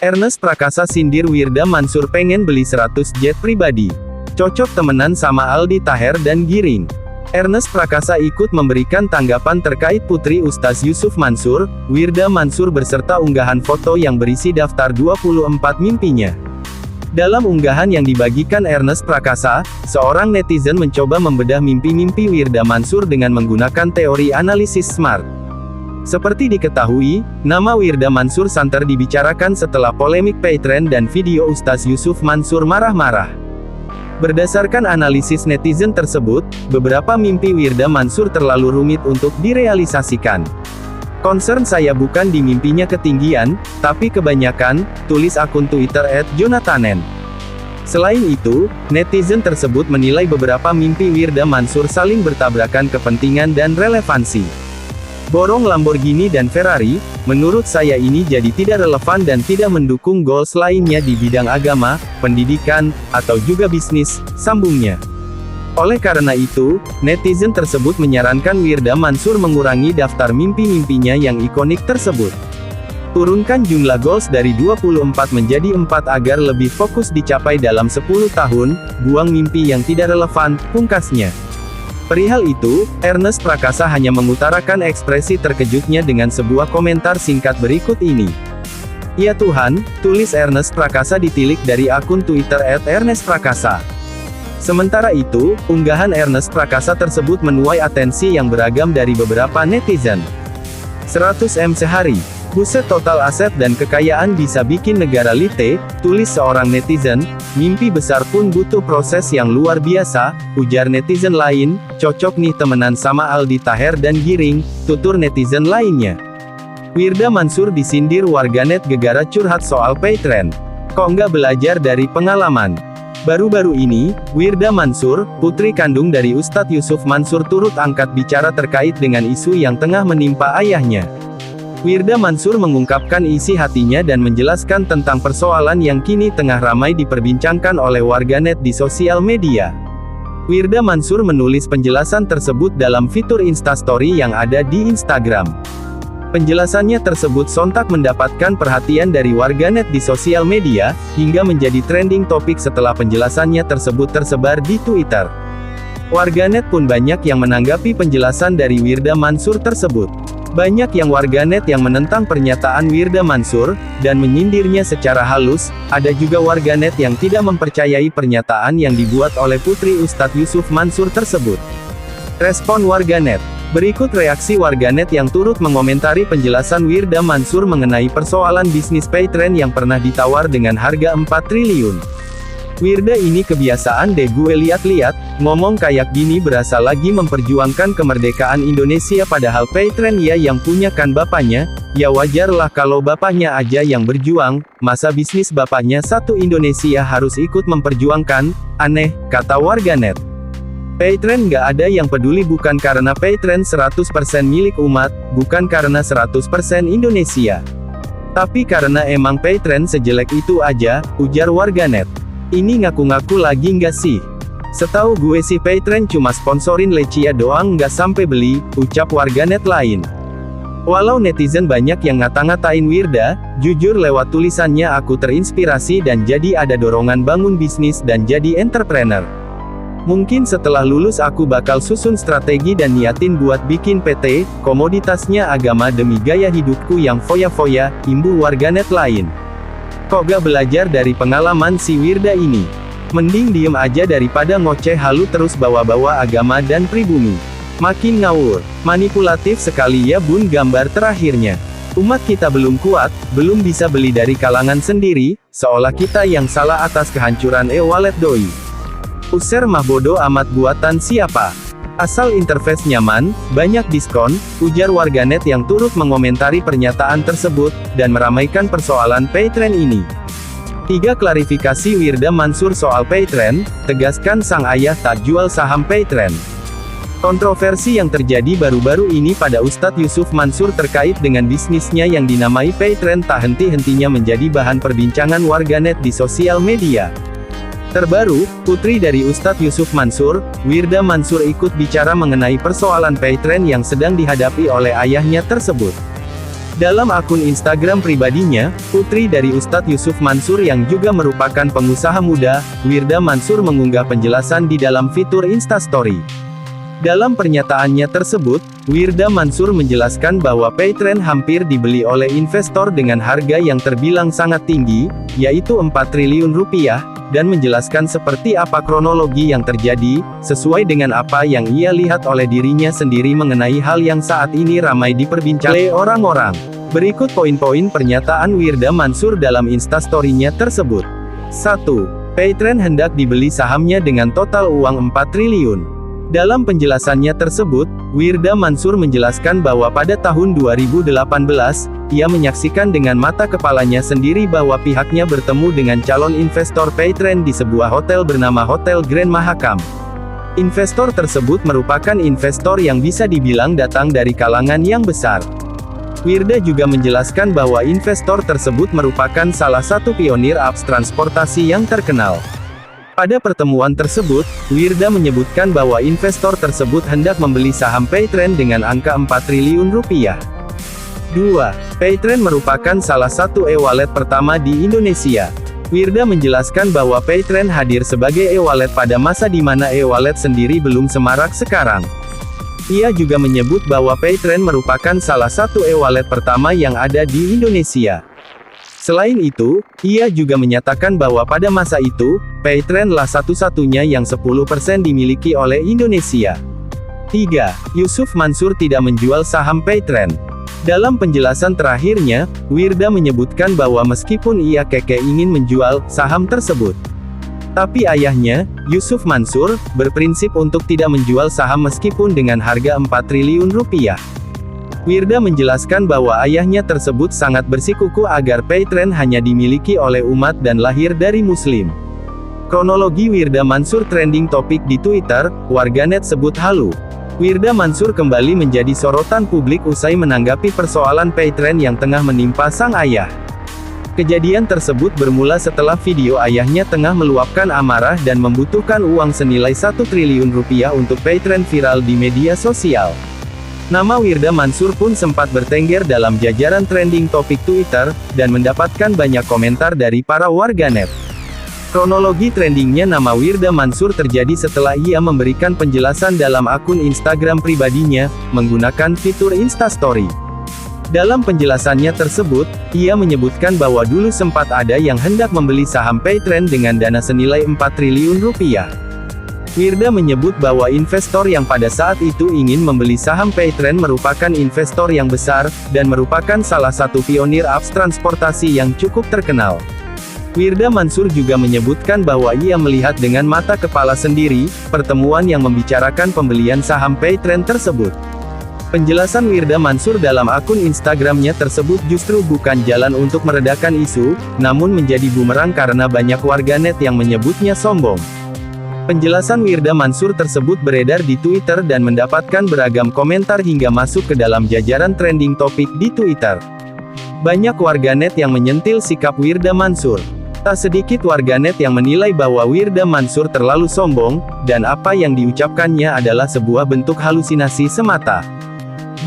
Ernest Prakasa sindir Wirda Mansur pengen beli 100 jet pribadi. Cocok temenan sama Aldi Taher dan Giring. Ernest Prakasa ikut memberikan tanggapan terkait putri Ustaz Yusuf Mansur, Wirda Mansur beserta unggahan foto yang berisi daftar 24 mimpinya. Dalam unggahan yang dibagikan Ernest Prakasa, seorang netizen mencoba membedah mimpi-mimpi Wirda Mansur dengan menggunakan teori analisis SMART. Seperti diketahui, nama Wirda Mansur santer dibicarakan setelah polemik paytrend dan video Ustaz Yusuf Mansur marah-marah. Berdasarkan analisis netizen tersebut, beberapa mimpi Wirda Mansur terlalu rumit untuk direalisasikan. Concern saya bukan di mimpinya ketinggian, tapi kebanyakan, tulis akun Twitter @jonathanen. Selain itu, netizen tersebut menilai beberapa mimpi Wirda Mansur saling bertabrakan kepentingan dan relevansi. Borong Lamborghini dan Ferrari, menurut saya ini jadi tidak relevan dan tidak mendukung goals lainnya di bidang agama, pendidikan, atau juga bisnis, sambungnya. Oleh karena itu, netizen tersebut menyarankan Wirda Mansur mengurangi daftar mimpi-mimpinya yang ikonik tersebut. Turunkan jumlah goals dari 24 menjadi 4 agar lebih fokus dicapai dalam 10 tahun, buang mimpi yang tidak relevan, pungkasnya. Perihal itu, Ernest Prakasa hanya mengutarakan ekspresi terkejutnya dengan sebuah komentar singkat berikut ini. Ya Tuhan, tulis Ernest Prakasa ditilik dari akun Twitter @ernestprakasa. Sementara itu, unggahan Ernest Prakasa tersebut menuai atensi yang beragam dari beberapa netizen. 100 M sehari. Buset, total aset dan kekayaan bisa bikin negara lite, tulis seorang netizen. Mimpi besar pun butuh proses yang luar biasa, ujar netizen lain. Cocok nih temenan sama Aldi Taher dan Giring, tutur netizen lainnya. Wirda Mansur disindir warganet gegara curhat soal paytrend. Kok nggak belajar dari pengalaman? Baru-baru ini, Wirda Mansur, putri kandung dari Ustadz Yusuf Mansur turut angkat bicara terkait dengan isu yang tengah menimpa ayahnya. Wirda Mansur mengungkapkan isi hatinya dan menjelaskan tentang persoalan yang kini tengah ramai diperbincangkan oleh warganet di sosial media. Wirda Mansur menulis penjelasan tersebut dalam fitur Instastory yang ada di Instagram. Penjelasannya tersebut sontak mendapatkan perhatian dari warganet di sosial media, hingga menjadi trending topik setelah penjelasannya tersebut tersebar di Twitter. Warganet pun banyak yang menanggapi penjelasan dari Wirda Mansur tersebut. Banyak yang warganet yang menentang pernyataan Wirda Mansur, dan menyindirnya secara halus, ada juga warganet yang tidak mempercayai pernyataan yang dibuat oleh putri Ustadz Yusuf Mansur tersebut. Respon warganet. Berikut reaksi warganet yang turut mengomentari penjelasan Wirda Mansur mengenai persoalan bisnis paytrend yang pernah ditawar dengan harga 4 triliun. Wirda ini kebiasaan deh gue liat-liat, ngomong kayak gini berasa lagi memperjuangkan kemerdekaan Indonesia padahal paytrend ya yang punya kan bapaknya, ya wajar lah kalau bapaknya aja yang berjuang, masa bisnis bapaknya satu Indonesia harus ikut memperjuangkan, aneh, kata warganet. Paytrend nggak ada yang peduli bukan karena paytrend 100% milik umat, bukan karena 100% Indonesia. Tapi karena emang paytrend sejelek itu aja, ujar warganet. Ini ngaku-ngaku lagi nggak sih? Setahu gue sih paytrend cuma sponsorin Lecia doang nggak sampai beli, ucap warganet lain. Walau netizen banyak yang ngata-ngatain Wirda, jujur lewat tulisannya aku terinspirasi dan jadi ada dorongan bangun bisnis dan jadi entrepreneur. Mungkin setelah lulus aku bakal susun strategi dan niatin buat bikin PT, komoditasnya agama demi gaya hidupku yang foya-foya, imbuh warganet lain. Kok gak belajar dari pengalaman si Wirda ini? Mending diem aja daripada ngoceh halu terus bawa-bawa agama dan pribumi. Makin ngawur, manipulatif sekali ya bun gambar terakhirnya. Umat kita belum kuat, belum bisa beli dari kalangan sendiri, seolah kita yang salah atas kehancuran e-wallet doi. User mah bodo amat buatan siapa? Asal interface nyaman, banyak diskon, ujar warganet yang turut mengomentari pernyataan tersebut, dan meramaikan persoalan paytrend ini. 3 klarifikasi Wirda Mansur soal paytrend, tegaskan sang ayah tak jual saham paytrend. Kontroversi yang terjadi baru-baru ini pada Ustadz Yusuf Mansur terkait dengan bisnisnya yang dinamai paytrend tak henti-hentinya menjadi bahan perbincangan warganet di sosial media. Terbaru, putri dari Ustadz Yusuf Mansur, Wirda Mansur ikut bicara mengenai persoalan paytrend yang sedang dihadapi oleh ayahnya tersebut. Dalam akun Instagram pribadinya, putri dari Ustadz Yusuf Mansur yang juga merupakan pengusaha muda, Wirda Mansur mengunggah penjelasan di dalam fitur Instastory. Dalam pernyataannya tersebut, Wirda Mansur menjelaskan bahwa Paytrend hampir dibeli oleh investor dengan harga yang terbilang sangat tinggi, yaitu 4 triliun rupiah, dan menjelaskan seperti apa kronologi yang terjadi, sesuai dengan apa yang ia lihat oleh dirinya sendiri mengenai hal yang saat ini ramai diperbincangkan oleh orang-orang. Berikut poin-poin pernyataan Wirda Mansur dalam Instastory-nya tersebut. 1. Paytrend hendak dibeli sahamnya dengan total uang 4 triliun. Dalam penjelasannya tersebut, Wirda Mansur menjelaskan bahwa pada tahun 2018, ia menyaksikan dengan mata kepalanya sendiri bahwa pihaknya bertemu dengan calon investor Paytrend di sebuah hotel bernama Hotel Grand Mahakam. Investor tersebut merupakan investor yang bisa dibilang datang dari kalangan yang besar. Wirda juga menjelaskan bahwa investor tersebut merupakan salah satu pionir apps transportasi yang terkenal. Pada pertemuan tersebut, Wirda menyebutkan bahwa investor tersebut hendak membeli saham Paytrend dengan angka 4 triliun rupiah. 2. Paytrend merupakan salah satu e-wallet pertama di Indonesia. Wirda menjelaskan bahwa Paytrend hadir sebagai e-wallet pada masa di mana e-wallet sendiri belum semarak sekarang. Ia juga menyebut bahwa Paytrend merupakan salah satu e-wallet pertama yang ada di Indonesia. Selain itu, ia juga menyatakan bahwa pada masa itu, Paytrend-lah satu-satunya yang 10% dimiliki oleh Indonesia. 3. Yusuf Mansur tidak menjual saham Paytrend. Dalam penjelasan terakhirnya, Wirda menyebutkan bahwa meskipun ia ingin menjual saham tersebut, tapi ayahnya, Yusuf Mansur, berprinsip untuk tidak menjual saham meskipun dengan harga 4 triliun rupiah. Wirda menjelaskan bahwa ayahnya tersebut sangat bersikukuh agar Paytrend hanya dimiliki oleh umat dan lahir dari Muslim. Kronologi Wirda Mansur trending topik di Twitter, warganet sebut halu. Wirda Mansur kembali menjadi sorotan publik usai menanggapi persoalan Paytrend yang tengah menimpa sang ayah. Kejadian tersebut bermula setelah video ayahnya tengah meluapkan amarah dan membutuhkan uang senilai 1 triliun rupiah untuk Paytrend viral di media sosial. Nama Wirda Mansur pun sempat bertengger dalam jajaran trending topik Twitter, dan mendapatkan banyak komentar dari para warganet. Kronologi trendingnya nama Wirda Mansur terjadi setelah ia memberikan penjelasan dalam akun Instagram pribadinya, menggunakan fitur Instastory. Dalam penjelasannya tersebut, ia menyebutkan bahwa dulu sempat ada yang hendak membeli saham Paytrend dengan dana senilai 4 triliun rupiah. Wirda menyebut bahwa investor yang pada saat itu ingin membeli saham Paytrend merupakan investor yang besar, dan merupakan salah satu pionir apps transportasi yang cukup terkenal. Wirda Mansur juga menyebutkan bahwa ia melihat dengan mata kepala sendiri, pertemuan yang membicarakan pembelian saham Paytrend tersebut. Penjelasan Wirda Mansur dalam akun Instagramnya tersebut justru bukan jalan untuk meredakan isu, namun menjadi bumerang karena banyak warganet yang menyebutnya sombong. Penjelasan Wirda Mansur tersebut beredar di Twitter dan mendapatkan beragam komentar hingga masuk ke dalam jajaran trending topik di Twitter. Banyak warganet yang menyentil sikap Wirda Mansur. Tak sedikit warganet yang menilai bahwa Wirda Mansur terlalu sombong, dan apa yang diucapkannya adalah sebuah bentuk halusinasi semata.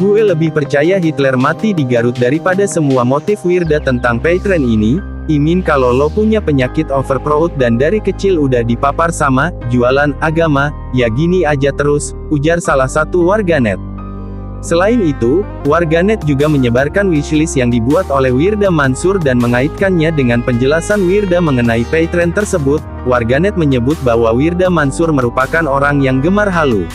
Gue lebih percaya Hitler mati di Garut daripada semua motif Wirda tentang Paytrend ini. Imin kalau lo punya penyakit overproud dan dari kecil udah dipapar sama jualan agama, ya gini aja terus, ujar salah satu warganet. Selain itu, warganet juga menyebarkan wishlist yang dibuat oleh Wirda Mansur dan mengaitkannya dengan penjelasan Wirda mengenai Paytrend tersebut. Warganet menyebut bahwa Wirda Mansur merupakan orang yang gemar halu.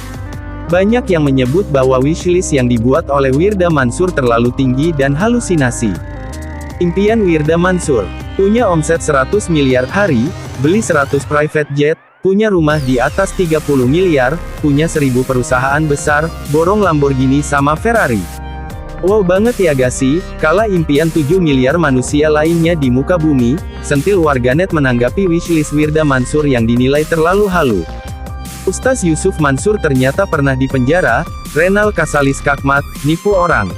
Banyak yang menyebut bahwa wishlist yang dibuat oleh Wirda Mansur terlalu tinggi dan halusinasi. Impian Wirda Mansur, punya omset 100 miliar hari, beli 100 private jet, punya rumah di atas 30 miliar, punya 1000 perusahaan besar, borong Lamborghini sama Ferrari. Wow banget ya gasi, kala impian 7 miliar manusia lainnya di muka bumi, sentil warganet menanggapi wishlist Wirda Mansur yang dinilai terlalu halu. Ustaz Yusuf Mansur ternyata pernah dipenjara, Renal Kasalis Kakmat, nipu orang.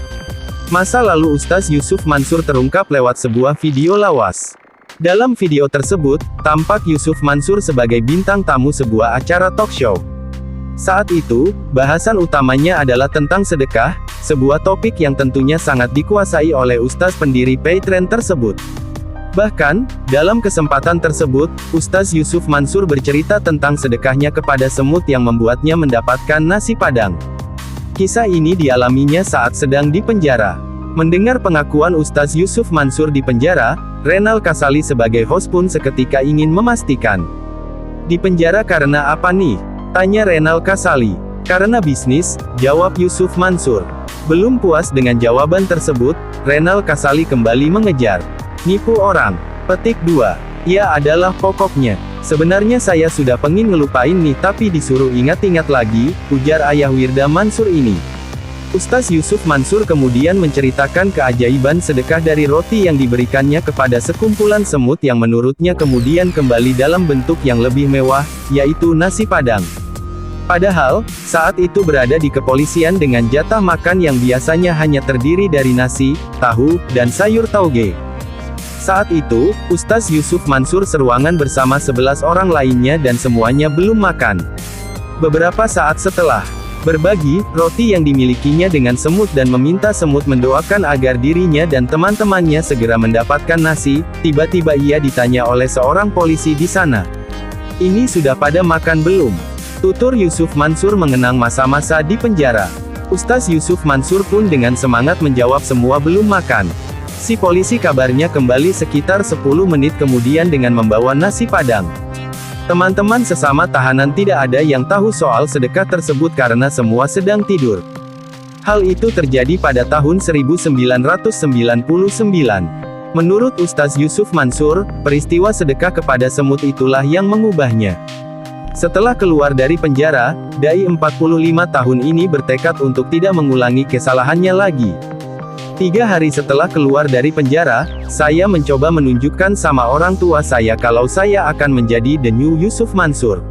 Masa lalu Ustaz Yusuf Mansur terungkap lewat sebuah video lawas. Dalam video tersebut, tampak Yusuf Mansur sebagai bintang tamu sebuah acara talk show. Saat itu, bahasan utamanya adalah tentang sedekah, sebuah topik yang tentunya sangat dikuasai oleh ustaz pendiri Paytrend tersebut. Bahkan, dalam kesempatan tersebut, Ustaz Yusuf Mansur bercerita tentang sedekahnya kepada semut yang membuatnya mendapatkan nasi padang. Kisah ini dialaminya saat sedang di penjara. Mendengar pengakuan Ustaz Yusuf Mansur di penjara, Renal Kasali sebagai host pun seketika ingin memastikan. Di penjara karena apa nih? Tanya Renal Kasali. Karena bisnis, jawab Yusuf Mansur. Belum puas dengan jawaban tersebut, Renal Kasali kembali mengejar. Nipu orang. Petik 2. Ya adalah pokoknya. Sebenarnya saya sudah pengen ngelupain nih tapi disuruh ingat-ingat lagi, ujar ayah Wirda Mansur ini. Ustaz Yusuf Mansur kemudian menceritakan keajaiban sedekah dari roti yang diberikannya kepada sekumpulan semut yang menurutnya kemudian kembali dalam bentuk yang lebih mewah, yaitu nasi padang. Padahal, saat itu berada di kepolisian dengan jatah makan yang biasanya hanya terdiri dari nasi, tahu, dan sayur tauge. Saat itu, Ustaz Yusuf Mansur seruangan bersama 11 orang lainnya dan semuanya belum makan. Beberapa saat setelah berbagi roti yang dimilikinya dengan semut dan meminta semut mendoakan agar dirinya dan teman-temannya segera mendapatkan nasi, tiba-tiba ia ditanya oleh seorang polisi di sana. "Ini sudah pada makan belum?" Tutur Yusuf Mansur mengenang masa-masa di penjara. Ustaz Yusuf Mansur pun dengan semangat menjawab semua belum makan. Si polisi kabarnya kembali sekitar 10 menit kemudian dengan membawa nasi padang. Teman-teman sesama tahanan tidak ada yang tahu soal sedekah tersebut karena semua sedang tidur. Hal itu terjadi pada tahun 1999. Menurut Ustaz Yusuf Mansur, peristiwa sedekah kepada semut itulah yang mengubahnya. Setelah keluar dari penjara, dai 45 tahun ini bertekad untuk tidak mengulangi kesalahannya lagi. 3 hari setelah keluar dari penjara, saya mencoba menunjukkan sama orang tua saya kalau saya akan menjadi the new Yusuf Mansur.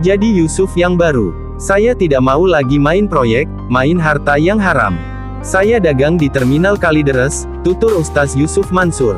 Jadi Yusuf yang baru. Saya tidak mau lagi main proyek, main harta yang haram. Saya dagang di Terminal Kalideres, tutur Ustaz Yusuf Mansur.